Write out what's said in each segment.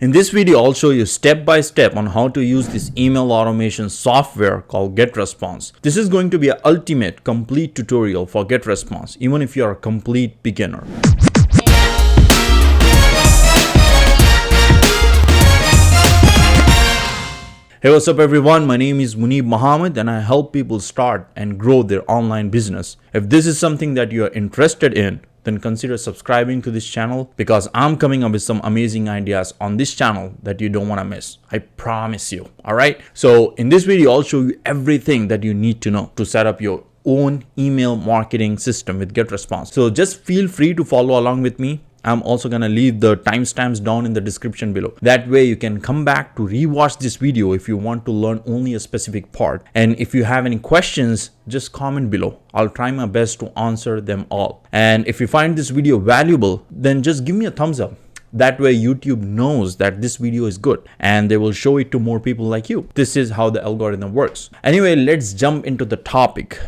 In this video, I'll show you step by step on how to use this email automation software called GetResponse. This is going to be an ultimate complete tutorial for GetResponse, even if you're a complete beginner. Hey, what's up everyone? My name is Munib Mohammed and I help people start and grow their online business. If this is something that you are interested in, then consider subscribing to this channel because I'm coming up with some amazing ideas on this channel that you don't want to miss. I promise you. All right. So in this video, I'll show you everything that you need to know to set up your own email marketing system with GetResponse. So just feel free to follow along with me. I'm also going to leave the timestamps down in the description below. That way you can come back to rewatch this video if you want to learn only a specific part. And if you have any questions, just comment below. I'll try my best to answer them all. And if you find this video valuable, then just give me a thumbs up. That way YouTube knows that this video is good and they will show it to more people like you. This is how the algorithm works. Anyway, let's jump into the topic.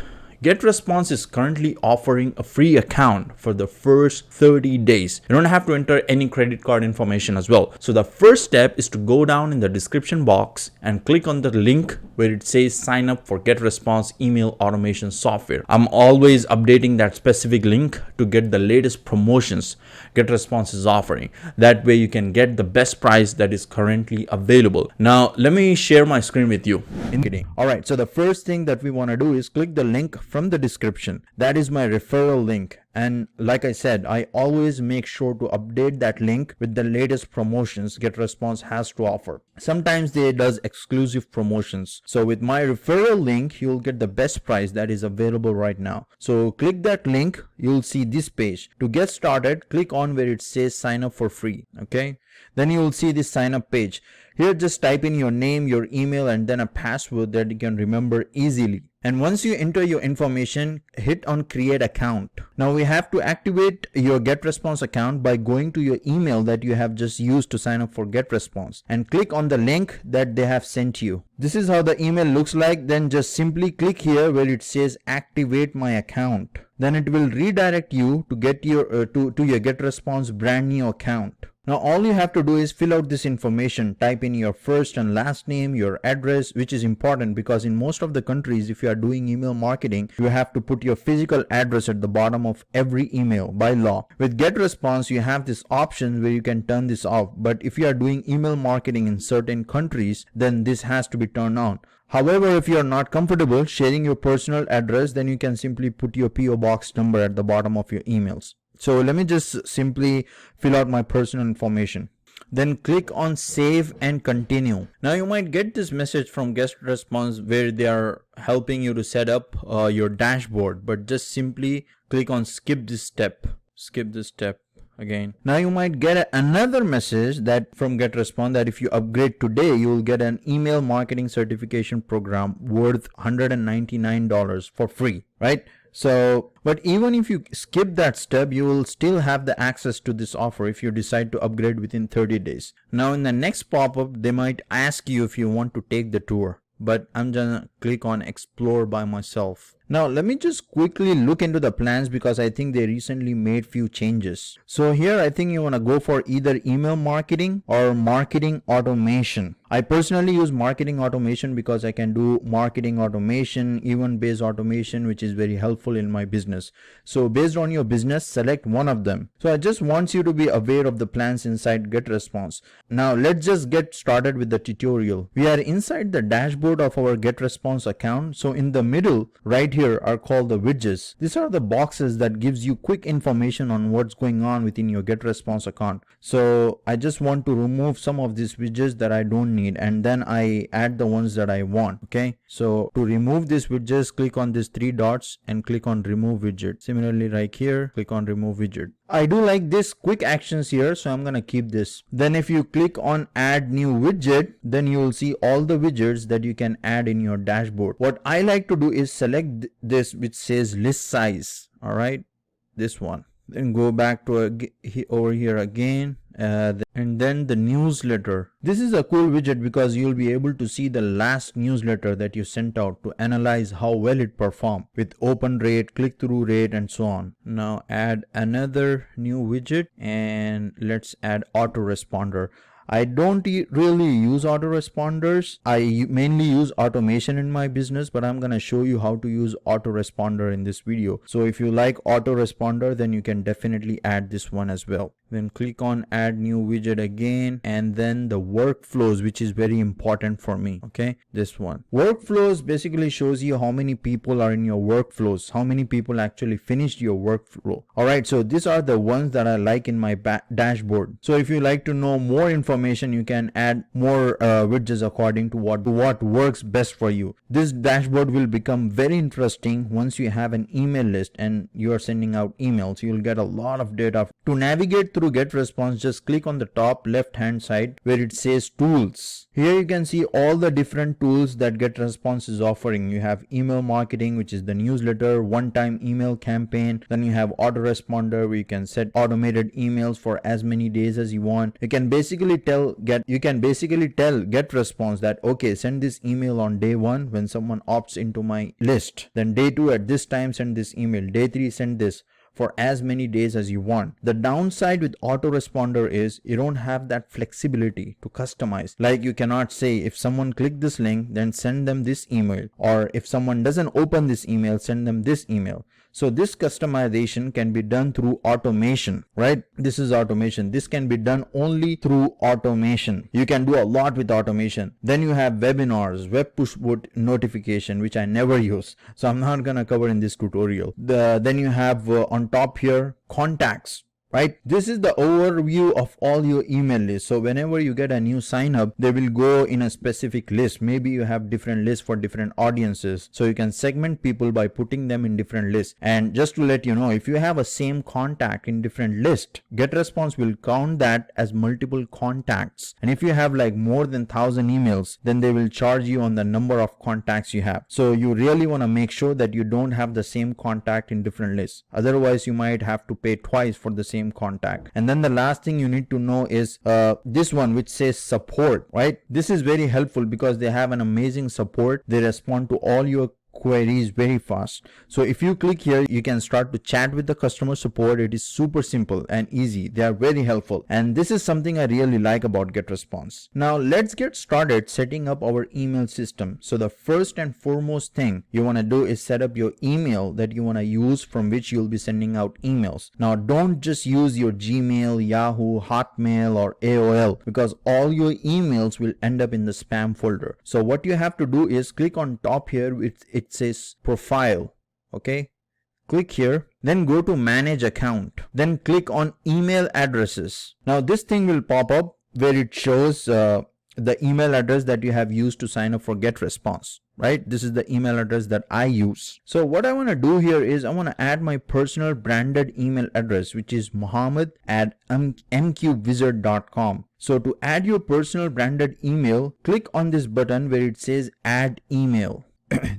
GetResponse is currently offering a free account for the first 30 days. You don't have to enter any credit card information as well. So the first step is to go down in the description box and click on the link where it says sign up for GetResponse email automation software. I'm always updating that specific link to get the latest promotions GetResponse is offering. That way you can get the best price that is currently available. Now let me share my screen with you. All right, so the first thing that we want to do is click the link from the description. That is my referral link. And like I said, I always make sure to update that link with the latest promotions GetResponse has to offer. Sometimes they does exclusive promotions. So with my referral link, you'll get the best price that is available right now. So click that link, you'll see this page. To get started, click on where it says sign up for free. Okay. Then you will see this sign up page. Here just type in your name, your email, and then a password that you can remember easily. And once you enter your information, hit on create account. Now we have to activate your GetResponse account by going to your email that you have just used to sign up for GetResponse and click on the link that they have sent you. This is how the email looks like. Then just simply click here where it says activate my account. Then it will redirect you to get your to your GetResponse brand new account. Now all you have to do is fill out this information, type in your first and last name, your address, which is important because in most of the countries, if you are doing email marketing, you have to put your physical address at the bottom of every email by law. With GetResponse, you have this option where you can turn this off. But if you are doing email marketing in certain countries, then this has to be turned on. However, if you are not comfortable sharing your personal address, then you can simply put your PO box number at the bottom of your emails. So let me just simply fill out my personal information. Then click on save and continue. Now you might get this message from GetResponse where they are helping you to set up your dashboard, but just simply click on skip this step. Skip this step again. Now you might get another message that from GetResponse that if you upgrade today, you will get an email marketing certification program worth $199 for free, right? So, but even if you skip that step, you will still have the access to this offer if you decide to upgrade within 30 days. Now in the next pop-up, they might ask you if you want to take the tour, but I'm gonna click on explore by myself. Now let me just quickly look into the plans because I think they recently made few changes. So here I think you want to go for either email marketing or marketing automation. I personally use marketing automation because I can do marketing automation, event-based automation, which is very helpful in my business. So based on your business, select one of them. So I just want you to be aware of the plans inside GetResponse. Now let's just get started with the tutorial. We are inside the dashboard of our GetResponse account. So in the middle, right here are called the widgets. These are the boxes that gives you quick information on what's going on within your GetResponse account. So I just want to remove some of these widgets that I don't need and then I add the ones that I want. Okay, so to remove this widgets, click on these three dots and click on remove widget. Similarly right here, click on remove widget. I do like this quick actions here, so I'm gonna keep this. Then if you click on add new widget, then you will see all the widgets that you can add in your dashboard. What I like to do is select this which says list size. All right, this one. Then go back to over here again and then the newsletter. This is a cool widget because you'll be able to see the last newsletter that you sent out to analyze how well it performed with open rate, click-through rate, and so on. Now add another new widget and let's add autoresponder. I don't really use autoresponders. I mainly use automation in my business, but I'm gonna show you how to use autoresponder in this video. So if you like autoresponder, then you can definitely add this one as well. Then click on add new widget again, and then the workflows, which is very important for me. Okay, this one. Workflows basically shows you how many people are in your workflows, how many people actually finished your workflow. All right, so these are the ones that I like in my dashboard. So if you like to know more information, you can add more widgets according to what works best for you. This dashboard will become very interesting once you have an email list and you are sending out emails. You'll get a lot of data. To navigate through GetResponse, just click on the top left hand side where it says tools. Here you can see all the different tools that GetResponse is offering. You have email marketing, which is the newsletter, one-time email campaign. Then you have autoresponder, where you can set automated emails for as many days as you want. You can basically tell GetResponse that, okay, send this email on day 1 when someone opts into my list. Then day 2 at this time send this email. Day 3 send this, for as many days as you want. The downside with autoresponder is you don't have that flexibility to customize. Like you cannot say if someone click this link, then send them this email, or if someone doesn't open this email, send them this email. So this customization can be done through automation, right? This is automation. This can be done only through automation. You can do a lot with automation. Then you have webinars, web push notification, which I never use, so I'm not gonna cover in this tutorial. Then you have on top here contacts, right? This is the overview of all your email lists. So whenever you get a new sign up, they will go in a specific list. Maybe you have different lists for different audiences, so you can segment people by putting them in different lists. And just to let you know, if you have a same contact in different list, GetResponse will count that as multiple contacts. And if you have like more than 1,000 emails, then they will charge you on the number of contacts you have. So you really want to make sure that you don't have the same contact in different lists. Otherwise you might have to pay twice for the same contact. And then the last thing you need to know is this one, which says support, right? This is very helpful because they have an amazing support. They respond to all your queries very fast. So if you click here, you can start to chat with the customer support. It is super simple and easy. They are very helpful, and this is something I really like about GetResponse. Now let's get started setting up our email system. So the first and foremost thing you want to do is set up your email that you want to use, from which you'll be sending out emails. Now don't just use your Gmail, Yahoo, Hotmail or AOL, because all your emails will end up in the spam folder. So what you have to do is click on top here with it says profile. Okay, click here, then go to manage account, then click on email addresses. Now this thing will pop up where it shows the email address that you have used to sign up for GetResponse, right? This is the email address that I use. So what I want to do here is I want to add my personal branded email address, which is Mohammed@mqwizard.com. So to add your personal branded email, click on this button where it says add email.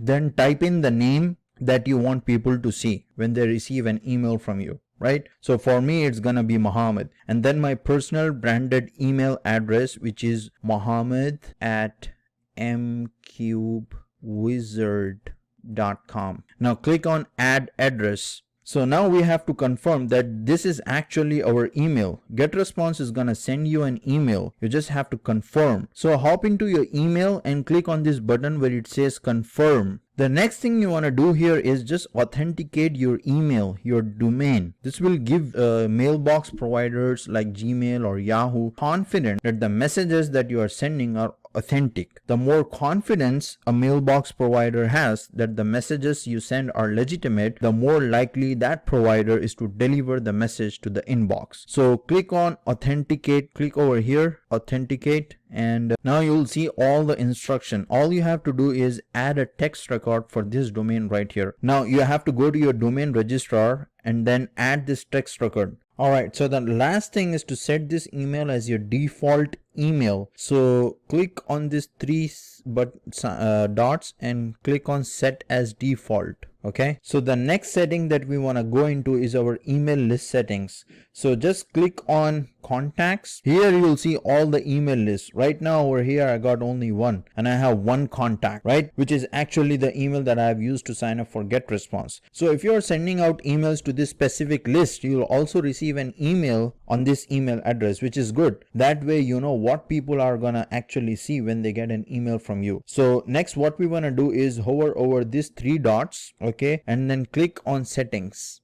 Then type in the name that you want people to see when they receive an email from you, right? So for me, it's gonna be Mohammed, and then my personal branded email address, which is Mohammed@mqwizard.com. Now click on add address. So now we have to confirm that this is actually our email. GetResponse is gonna send you an email. You just have to confirm. So hop into your email and click on this button where it says confirm. The next thing you want to do here is just authenticate your email, your domain. This will give mailbox providers like Gmail or Yahoo confidence that the messages that you are sending are authentic. The more confidence a mailbox provider has that the messages you send are legitimate, the more likely that provider is to deliver the message to the inbox. So click on authenticate, click over here, authenticate, and now you'll see all the instruction. All you have to do is add a text record for this domain right here. Now you have to go to your domain registrar and then add this text record. Alright, so the last thing is to set this email as your default email. So click on these three dots and click on set as default. Okay, so the next setting that we want to go into is our email list settings. So just click on contacts. Here you will see all the email lists. Right now over here I got only one, and I have one contact, right, which is actually the email that I have used to sign up for GetResponse. So if you are sending out emails to this specific list, you will also receive an email on this email address, which is good. That way you know what people are gonna actually see when they get an email from you. So next what we want to do is hover over these three dots, okay, and then click on settings.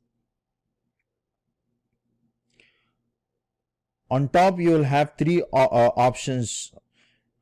On top you will have three options: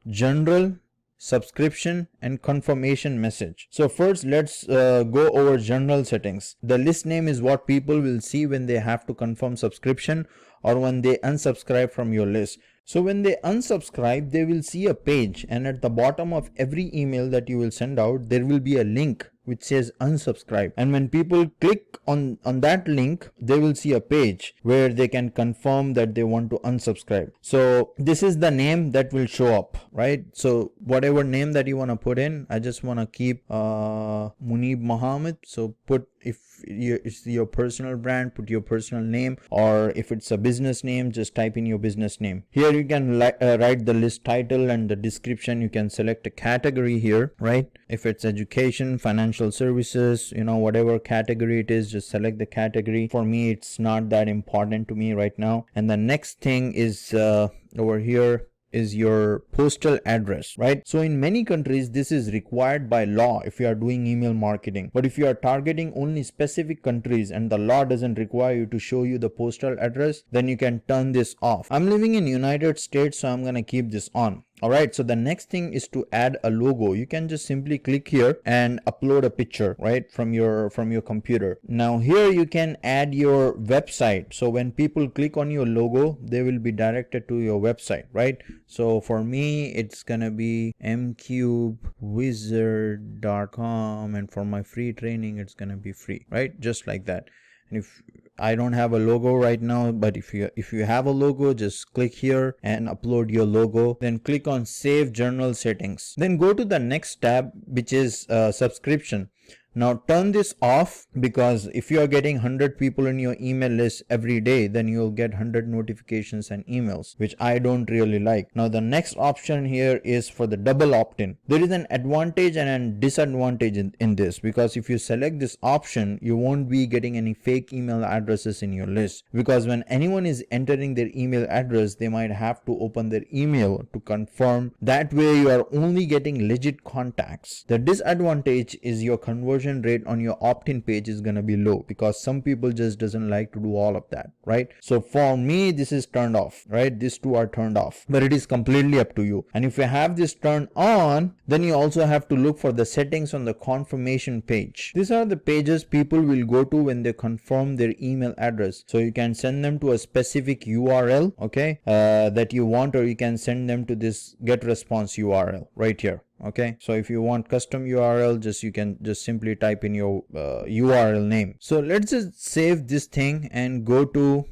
general, subscription, and confirmation message. So first let's go over general settings. The list name is what people will see when they have to confirm subscription or when they unsubscribe from your list. So when they unsubscribe, they will see a page, and at the bottom of every email that you will send out, there will be a link which says unsubscribe, and when people click on that link, they will see a page where they can confirm that they want to unsubscribe. So this is the name that will show up, right? So whatever name that you want to put in, I just want to keep Munib Muhammad. So put, if it's your personal brand, put your personal name, or if it's a business name, just type in your business name. Here you can write the list title and the description. You can select a category here, right? If it's education, financial services, you know, whatever category it is, just select the category. For me, it's not that important to me right now. And the next thing is over here is your postal address, right? So in many countries, this is required by law if you are doing email marketing. But if you are targeting only specific countries and the law doesn't require you to show you the postal address, then you can turn this off. I'm living in United States, so I'm going to keep this on. Alright, so the next thing is to add a logo. You can just simply click here and upload a picture, right, from your computer. Now here you can add your website. So when people click on your logo, they will be directed to your website, right? So for me, it's gonna be mcubewizard.com, and for my free training, it's gonna be free, right? Just like that. And if I don't have a logo right now, but if you have a logo, just click here and upload your logo. Then click on Save General Settings. Then go to the next tab, which is subscription. Now turn this off, because if you are getting 100 people in your email list every day, then you'll get 100 notifications and emails, which I don't really like. Now the next option here is for the double opt-in. There is an advantage and a disadvantage in this, because if you select this option, you won't be getting any fake email addresses in your list, because when anyone is entering their email address, they might have to open their email to confirm. That way you are only getting legit contacts. The disadvantage is your conversion rate on your opt-in page is gonna be low, because some people just doesn't like to do all of that, right? So for me, this is turned off, right? These two are turned off, but it is completely up to you. And if you have this turned on, then you also have to look for the settings on the confirmation page. These are the pages people will go to when they confirm their email address. So you can send them to a specific URL, okay, that you want, or you can send them to this GetResponse URL right here. Okay, so if you want custom URL, you can just simply type in your URL name. So let's just save this thing and go to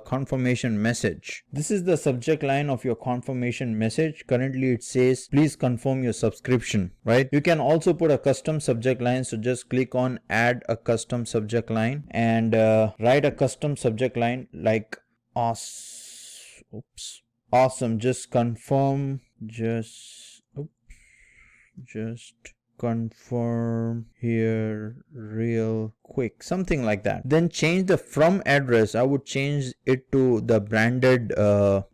confirmation message. This is the subject line of your confirmation message. Currently it says please confirm your subscription, right? You can also put a custom subject line. So just click on add a custom subject line and write a custom subject line like awesome, just confirm, just confirm here real quick, something like that. Then change the from address. I would change it to the branded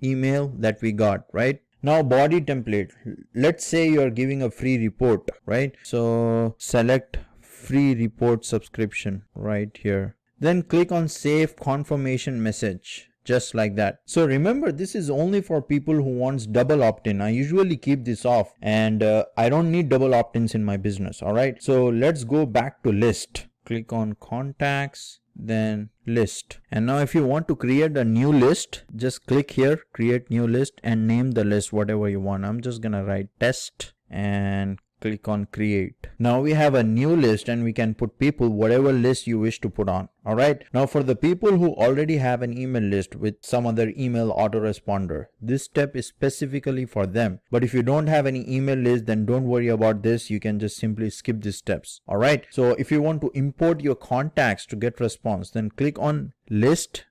email that we got, right? Now body template. Let's say you're giving a free report, right? So select free report subscription right here. Then click on save confirmation message. Just like that. So remember, this is only for people who wants double opt-in. I usually keep this off, and I don't need double opt-ins in my business. All right. So let's go back to list. Click on contacts, then list. And now if you want to create a new list, just click here, create new list, and name the list whatever you want. I'm just gonna write test and click on create. Now we have a new list, and we can put people whatever list you wish to put on. All right. Now for the people who already have an email list with some other email autoresponder, this step is specifically for them. But if you don't have any email list, then don't worry about this. You can just simply skip these steps. All right. So if you want to import your contacts to GetResponse, then click on list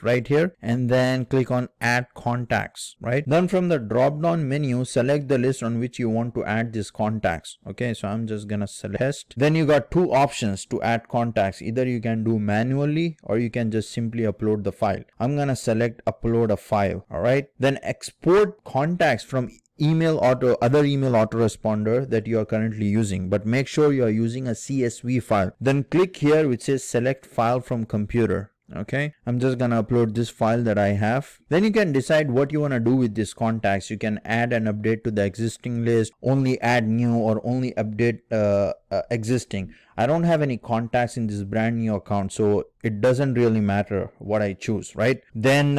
right here and then click on add contacts. Right, then from the drop down menu, select the list on which you want to add these contacts. Okay, so I'm just gonna select test. Then you got two options to add contacts. Either you can do manually or you can just simply upload the file. I'm gonna select upload a file. All right, then export contacts from other email autoresponder that you are currently using, but make sure you are using a CSV file. Then click here which says select file from computer. Okay, I'm just gonna upload this file that I have. Then you can decide what you want to do with these contacts. You can add and update to the existing list, only add new, or only update existing. I don't have any contacts in this brand new account, so it doesn't really matter what I choose, right? Then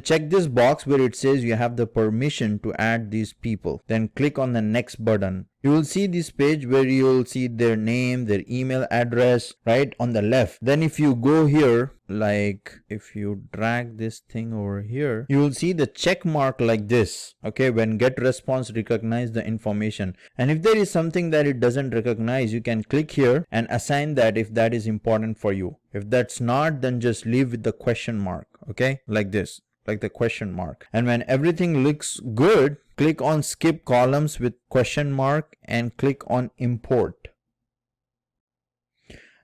check this box where it says you have the permission to add these people. Then click on the next button. You will see this page where you will see their name, their email address, right on the left. Then if you go here, like if you drag this thing over here, you will see the check mark like this. Okay, when GetResponse recognize the information, and if there is something that it doesn't recognize, you can click here and assign that if that is important for you. If that's not, then just leave with the question mark. Okay, like this, like the question mark. And when everything looks good, click on skip columns with question mark and click on import.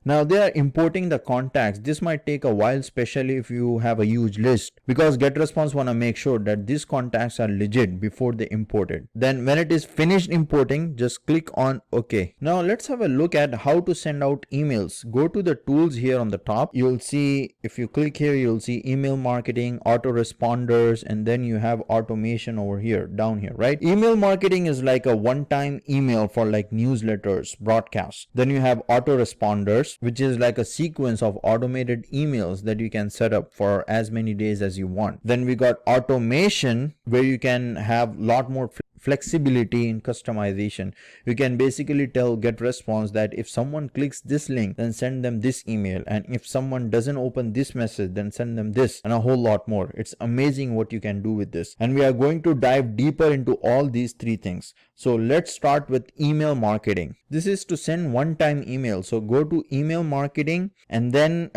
Now they are importing the contacts. This might take a while, especially if you have a huge list, because GetResponse want to make sure that these contacts are legit before they import it. Then when it is finished importing, just click on OK. Now let's have a look at how to send out emails. Go to the tools here on the top. You'll see, if you click here, you'll see email marketing, autoresponders, and then you have automation over here, down here, right? Email marketing is like a one-time email for like newsletters, broadcasts. Then you have autoresponders, which is like a sequence of automated emails that you can set up for as many days as you want. Then we got automation, where you can have a lot more flexibility in customization. You can basically tell GetResponse that if someone clicks this link, then send them this email, and if someone doesn't open this message, then send them this, and a whole lot more. It's amazing what you can do with this, and we are going to dive deeper into all these three things. So let's start with email marketing. This is to send one-time email. So go to email marketing and then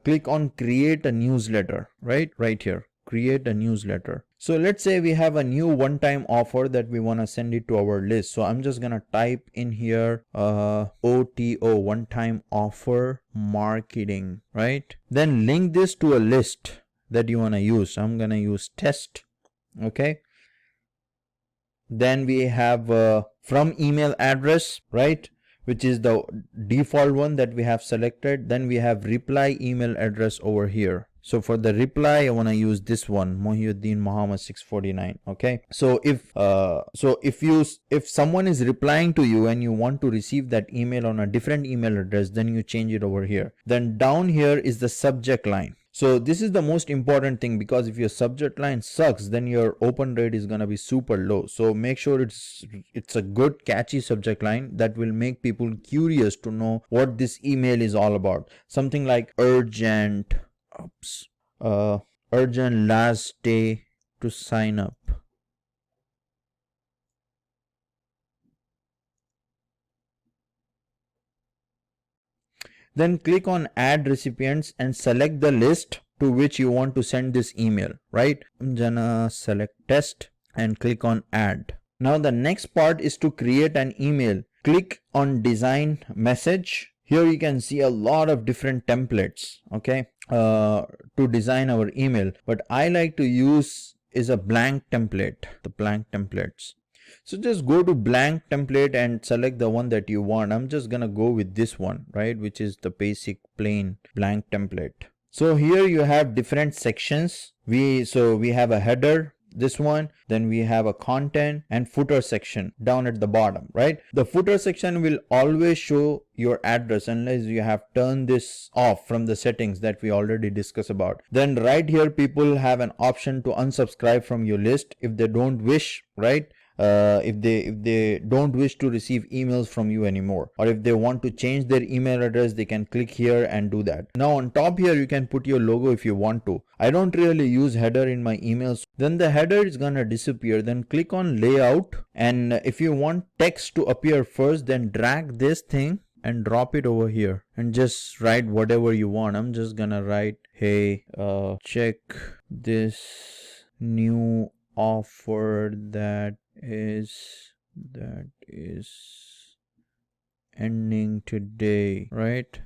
click on create a newsletter, right here, create a newsletter. So let's say we have a new one-time offer that we want to send it to our list. So I'm just gonna type in here OTO, one-time offer marketing, right? Then link this to a list that you want to use. So I'm gonna use test. Okay, then we have from email address, right, which is the default one that we have selected. Then we have reply email address over here. So for the reply, I want to use this one, Mohiuddin Muhammad 649. Okay, so if someone is replying to you and you want to receive that email on a different email address, then you change it over here. Then down here is the subject line. So this is the most important thing, because if your subject line sucks, then your open rate is going to be super low. So make sure it's a good catchy subject line that will make people curious to know what this email is all about. Something like urgent last day to sign up. Then click on add recipients and select the list to which you want to send this email, right? I'm gonna select test and click on add. Now the next part is to create an email. Click on design message. Here you can see a lot of different templates, okay, to design our email. But I like to use is a blank template, the blank templates. So just go to blank template and select the one that you want. I'm just gonna go with this one, right, which is the basic plain blank template. So here you have different sections. We have a header, this one, then we have a content and footer section down at the bottom, right? The footer section will always show your address unless you have turned this off from the settings that we already discussed about. Then right here people have an option to unsubscribe from your list if they don't wish, right? if they don't wish to receive emails from you anymore, or if they want to change their email address, they can click here and do that. Now on top here you can put your logo if you want to. I don't really use header in my emails. Then the header is gonna disappear. Then click on layout, and if you want text to appear first, then drag this thing and drop it over here and just write whatever you want. I'm just gonna write, hey, check this new offer that is ending today, right?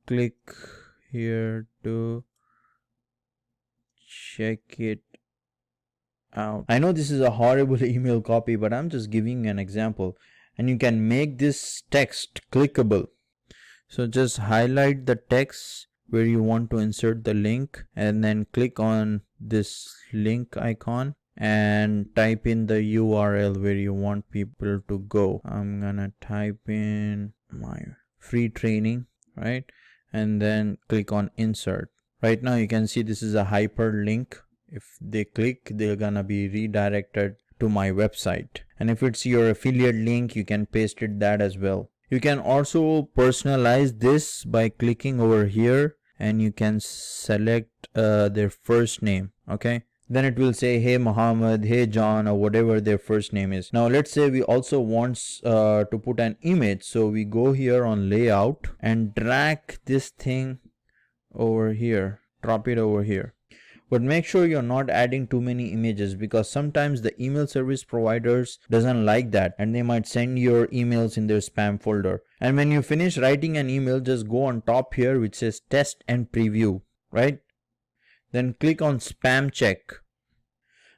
Click here to check it out. I know this is a horrible email copy, but I'm just giving an example. And you can make this text clickable. So just highlight the text where you want to insert the link, and then click on this link icon and type in the URL where you want people to go. I'm gonna type in my free training, right? And then click on insert. Right now you can see this is a hyperlink. If they click, they're gonna be redirected to my website. And if it's your affiliate link, you can paste it that as well. You can also personalize this by clicking over here, and you can select their first name. Okay, then it will say, hey Muhammad, hey John, or whatever their first name is. Now let's say we also want to put an image, so we go here on layout and drag this thing over here, drop it over here. But make sure you're not adding too many images, because sometimes the email service providers doesn't like that, and they might send your emails in their spam folder. And when you finish writing an email, just go on top here which says test and preview, right? Then click on spam check.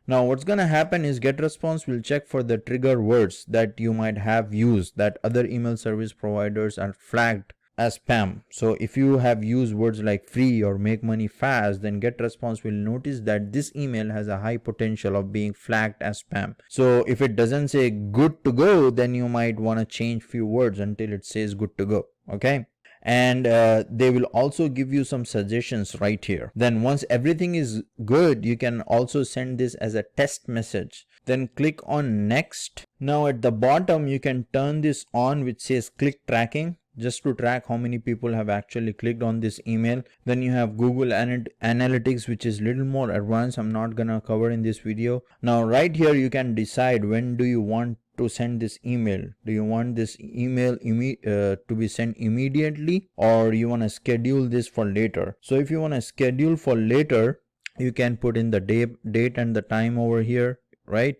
Now what's gonna happen is GetResponse will check for the trigger words that you might have used that other email service providers are flagged as spam. So if you have used words like free or make money fast, then GetResponse will notice that this email has a high potential of being flagged as spam. So if it doesn't say good to go, then you might want to change few words until it says good to go. Okay. And they will also give you some suggestions right here. Then once everything is good, you can also send this as a test message. Then click on next. Now at the bottom you can turn this on which says click tracking, just to track how many people have actually clicked on this email. Then you have Google Analytics, which is little more advanced. I'm not gonna cover in this video. Now right here you can decide when do you want to send this email. Do you want this email to be sent immediately, or you want to schedule this for later? So if you want to schedule for later, you can put in the date and the time over here, right?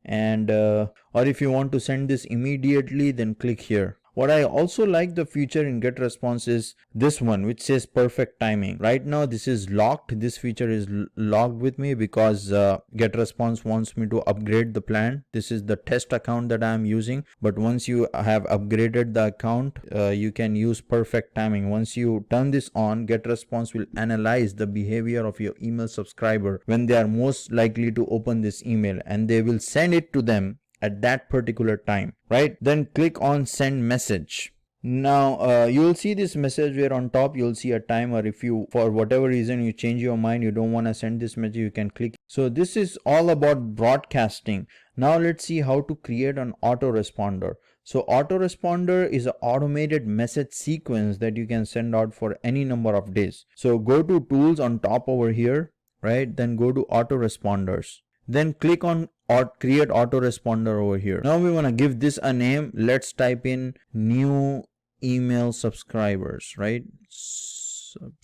And or if you want to send this immediately, then click here. What I also like the feature in GetResponse is this one which says perfect timing. Right now this is locked. This feature is locked with me because GetResponse wants me to upgrade the plan. This is the test account that I am using. But once you have upgraded the account, you can use perfect timing. Once you turn this on, GetResponse will analyze the behavior of your email subscriber when they are most likely to open this email, and they will send it to them at that particular time, right? Then click on send message. Now you'll see this message where on top you'll see a timer. If you for whatever reason you change your mind, you don't want to send this message, you can click. So this is all about broadcasting. Now let's see how to create an autoresponder. So autoresponder is an automated message sequence that you can send out for any number of days. So go to tools on top over here, right? Then go to autoresponders. Then click on or create autoresponder over here. Now we want to give this a name. Let's type in new email subscribers, right? Subscribers.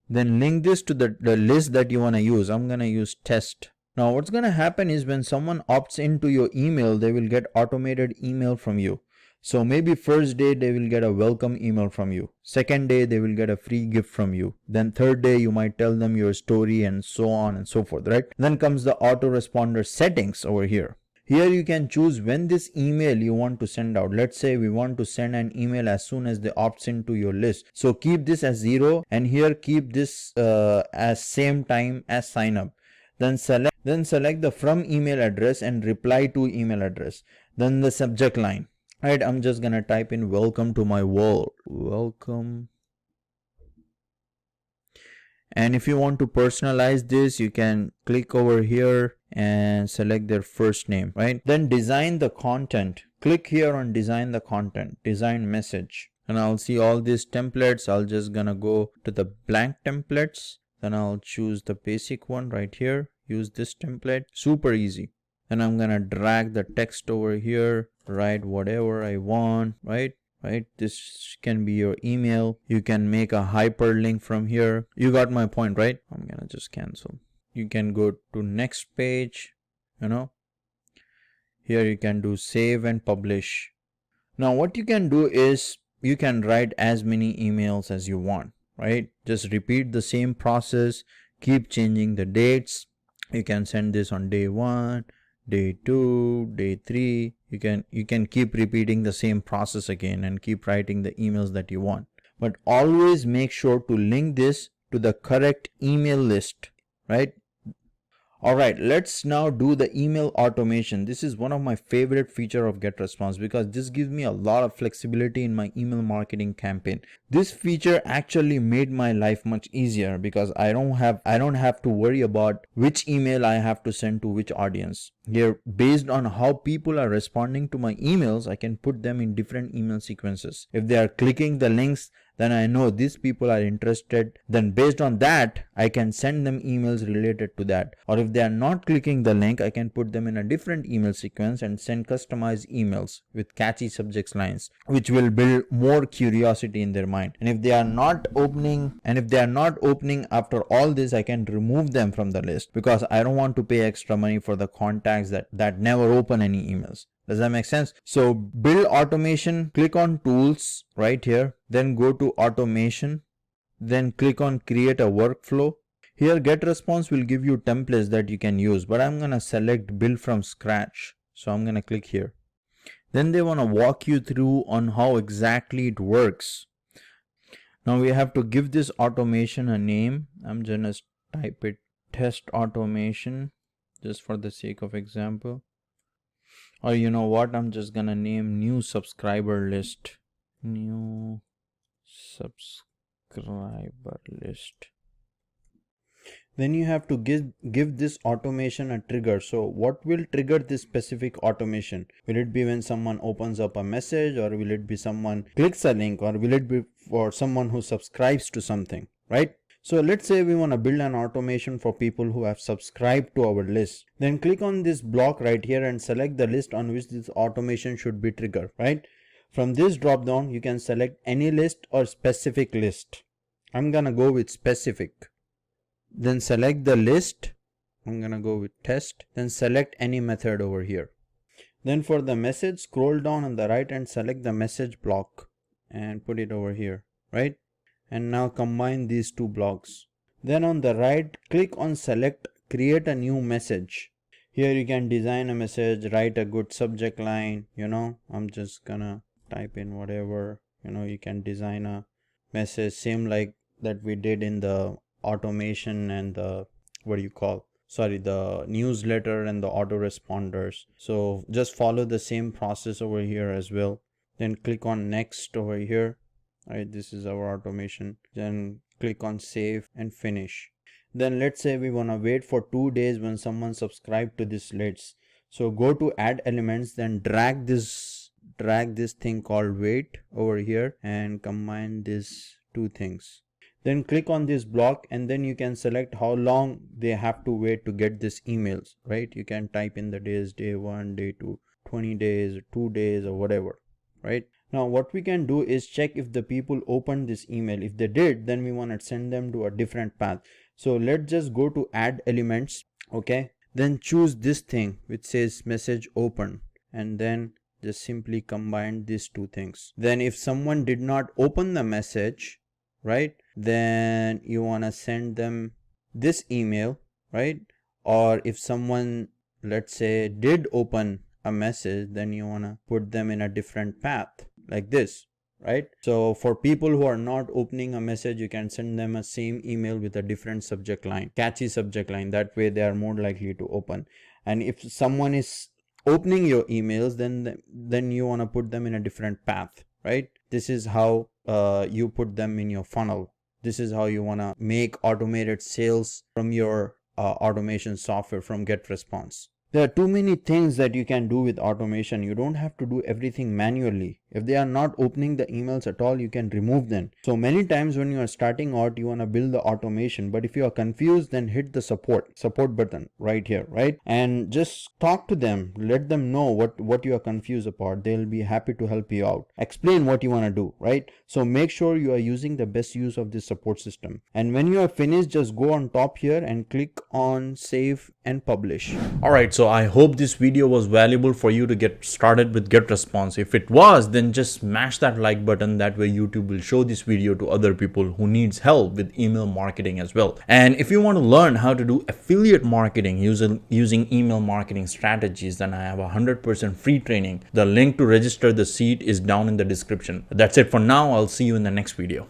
Then link this to the list that you want to use. I'm going to use test. Now what's going to happen is when someone opts into your email, they will get automated email from you. So maybe first day they will get a welcome email from you. Second day they will get a free gift from you. Then third day you might tell them your story, and so on and so forth, right? Then comes the autoresponder settings over here. Here you can choose when this email you want to send out. Let's say we want to send an email as soon as they opts into your list. So keep this as 0, and here keep this as same time as sign up. Then select the from email address and reply to email address. Then the subject line. Right, I'm just gonna type in welcome to my world. Welcome. And if you want to personalize this, you can click over here and select their first name, right? Then design the content. Click here on design the content, design message. And I'll see all these templates. I'll just gonna go to the blank templates. Then I'll choose the basic one right here. Use this template. Super easy. And I'm gonna drag the text over here, write whatever I want, right? This can be your email. You can make a hyperlink from here. You got my point, right? I'm gonna just cancel. You can go to next page, here you can do save and publish. Now what you can do is you can write as many emails as you want, right? Just repeat the same process, keep changing the dates. You can send this on day 1, day 2, day 3. You can keep repeating the same process again and keep writing the emails that you want. But always make sure to link this to the correct email list, right? Alright, let's now do the email automation. This is one of my favorite feature of GetResponse because this gives me a lot of flexibility in my email marketing campaign. This feature actually made my life much easier because I don't have to worry about which email I have to send to which audience. Here, based on how people are responding to my emails, I can put them in different email sequences. If they are clicking the links, then I know these people are interested. Then based on that, I can send them emails related to that. Or if they are not clicking the link, I can put them in a different email sequence and send customized emails with catchy subject lines, which will build more curiosity in their mind. And if they are not opening after all this, I can remove them from the list because I don't want to pay extra money for the contacts that never open any emails. Does that make sense? So build automation, click on tools right here, then go to automation, then click on create a workflow. Here GetResponse will give you templates that you can use, but I'm going to select build from scratch. So I'm going to click here. Then they want to walk you through on how exactly it works. Now we have to give this automation a name. I'm going to type it test automation just for the sake of example. Or you know what, I'm just gonna name new subscriber list. New subscriber list. Then you have to give this automation a trigger. So what will trigger this specific automation? Will it be when someone opens up a message, or will it be someone clicks a link, or will it be for someone who subscribes to something, right? So let's say we want to build an automation for people who have subscribed to our list. Then click on this block right here and select the list on which this automation should be triggered, right? From this drop down, you can select any list or specific list. I'm gonna go with specific. Then select the list. I'm gonna go with test. Then select any method over here. Then for the message, scroll down on the right and select the message block and put it over here, right? And now combine these two blocks. Then on the right, click on select create a new message. Here you can design a message, write a good subject line, I'm just gonna type in whatever, you can design a message same like that we did in the automation and the the newsletter and the autoresponders. So just follow the same process over here as well. Then click on next over here. Right, this is our automation. Then click on save and finish. Then let's say we want to wait for 2 days when someone subscribed to this list. So go to add elements, then drag this thing called wait over here and combine these two things. Then click on this block and then you can select how long they have to wait to get these emails, right? You can type in the days, day 1, day 2, 20 days, 2 days or whatever, right? Now what we can do is check if the people opened this email. If they did, then we want to send them to a different path. So let's just go to add elements, okay? Then choose this thing which says message open and then just simply combine these two things. Then if someone did not open the message, right, then you want to send them this email, right? Or if someone, let's say, did open a message, then you want to put them in a different path like this, right? So for people who are not opening a message, you can send them a same email with a different subject line, catchy subject line. That way they are more likely to open. And if someone is opening your emails, then you want to put them in a different path, right? This is how you put them in your funnel. This is how you want to make automated sales from your automation software from GetResponse. There are too many things that you can do with automation. You don't have to do everything manually. If they are not opening the emails at all, you can remove them. So many times when you are starting out, you want to build the automation, but if you are confused, then hit the support button right here, right? And just talk to them, let them know what you are confused about. They'll be happy to help you out. Explain what you want to do, right? So make sure you are using the best use of this support system. And when you are finished, just go on top here and click on save and publish. All right, so I hope this video was valuable for you to get started with GetResponse. If it was, then just smash that like button. That way YouTube will show this video to other people who needs help with email marketing as well. And if you want to learn how to do affiliate marketing using email marketing strategies, then I have 100% free training. The link to register the seat is down in the description. That's it for now. I'll see you in the next video.